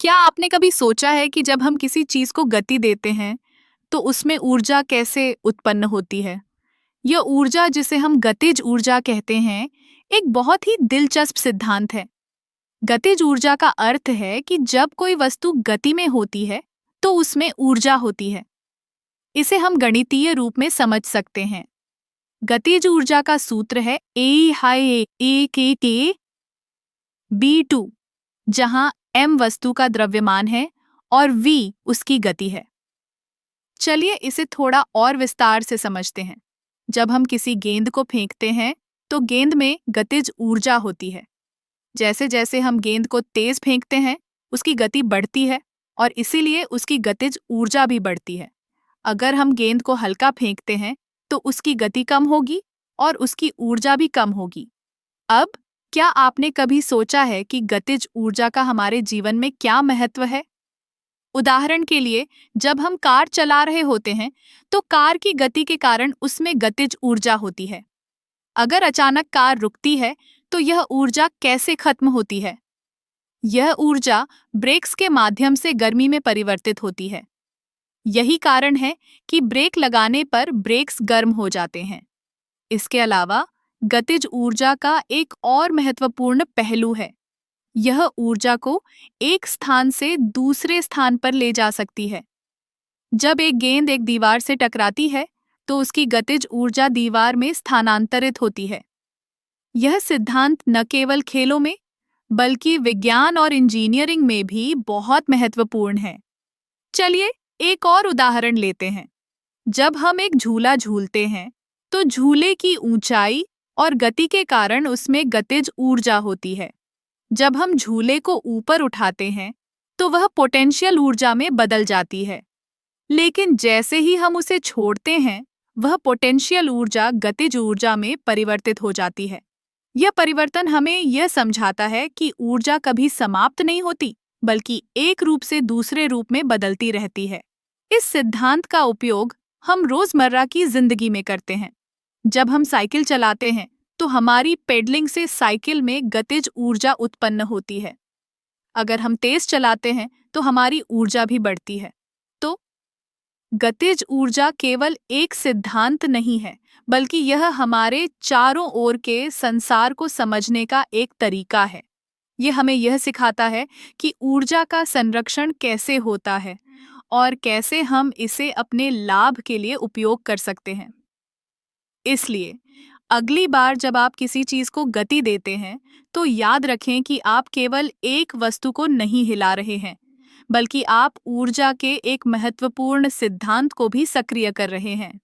क्या आपने कभी सोचा है कि जब हम किसी चीज को गति देते हैं तो उसमें ऊर्जा कैसे उत्पन्न होती है? यह ऊर्जा जिसे हम गतिज ऊर्जा कहते हैं, एक बहुत ही दिलचस्प सिद्धांत है। गतिज ऊर्जा का अर्थ है कि जब कोई वस्तु गति में होती है तो उसमें ऊर्जा होती है। इसे हम गणितीय रूप में समझ सकते हैं। गतिज ऊर्जा का सूत्र है E=A=K T B2, जहां m वस्तु का द्रव्यमान है और v उसकी गति है। चलिए इसे थोड़ा और विस्तार से समझते हैं। जब हम किसी गेंद को फेंकते हैं तो गेंद में गतिज ऊर्जा होती है। जैसे जैसे हम गेंद को तेज फेंकते हैं उसकी गति बढ़ती है और इसीलिए उसकी गतिज ऊर्जा भी बढ़ती है। अगर हम गेंद को हल्का फेंकते हैं तो उसकी गति कम होगी और उसकी ऊर्जा भी कम होगी। अब क्या आपने कभी सोचा है कि गतिज ऊर्जा का हमारे जीवन में क्या महत्व है? उदाहरण के लिए, जब हम कार चला रहे होते हैं तो कार की गति के कारण उसमें गतिज ऊर्जा होती है। अगर अचानक कार रुकती है तो यह ऊर्जा कैसे खत्म होती है? यह ऊर्जा ब्रेक्स के माध्यम से गर्मी में परिवर्तित होती है। यही कारण है कि ब्रेक लगाने पर ब्रेक्स गर्म हो जाते हैं। इसके अलावा गतिज ऊर्जा का एक और महत्वपूर्ण पहलू है। यह ऊर्जा को एक स्थान से दूसरे स्थान पर ले जा सकती है। जब एक गेंद एक दीवार से टकराती है तो उसकी गतिज ऊर्जा दीवार में स्थानांतरित होती है। यह सिद्धांत न केवल खेलों में बल्कि विज्ञान और इंजीनियरिंग में भी बहुत महत्वपूर्ण है। चलिए एक और उदाहरण लेते हैं। जब हम एक झूला झूलते हैं तो झूले की ऊंचाई और गति के कारण उसमें गतिज ऊर्जा होती है। जब हम झूले को ऊपर उठाते हैं तो वह पोटेंशियल ऊर्जा में बदल जाती है, लेकिन जैसे ही हम उसे छोड़ते हैं वह पोटेंशियल ऊर्जा गतिज ऊर्जा में परिवर्तित हो जाती है। यह परिवर्तन हमें यह समझाता है कि ऊर्जा कभी समाप्त नहीं होती बल्कि एक रूप से दूसरे रूप में बदलती रहती है। इस सिद्धांत का उपयोग हम रोजमर्रा की जिंदगी में करते हैं। जब हम साइकिल चलाते हैं तो हमारी पेडलिंग से साइकिल में गतिज ऊर्जा उत्पन्न होती है। अगर हम तेज चलाते हैं तो हमारी ऊर्जा भी बढ़ती है। तो गतिज ऊर्जा केवल एक सिद्धांत नहीं है, बल्कि यह हमारे चारों ओर के संसार को समझने का एक तरीका है। यह हमें यह सिखाता है कि ऊर्जा का संरक्षण कैसे होता है और कैसे हम इसे अपने लाभ के लिए उपयोग कर सकते हैं। इसलिए अगली बार जब आप किसी चीज को गति देते हैं तो याद रखें कि आप केवल एक वस्तु को नहीं हिला रहे हैं, बल्कि आप ऊर्जा के एक महत्वपूर्ण सिद्धांत को भी सक्रिय कर रहे हैं।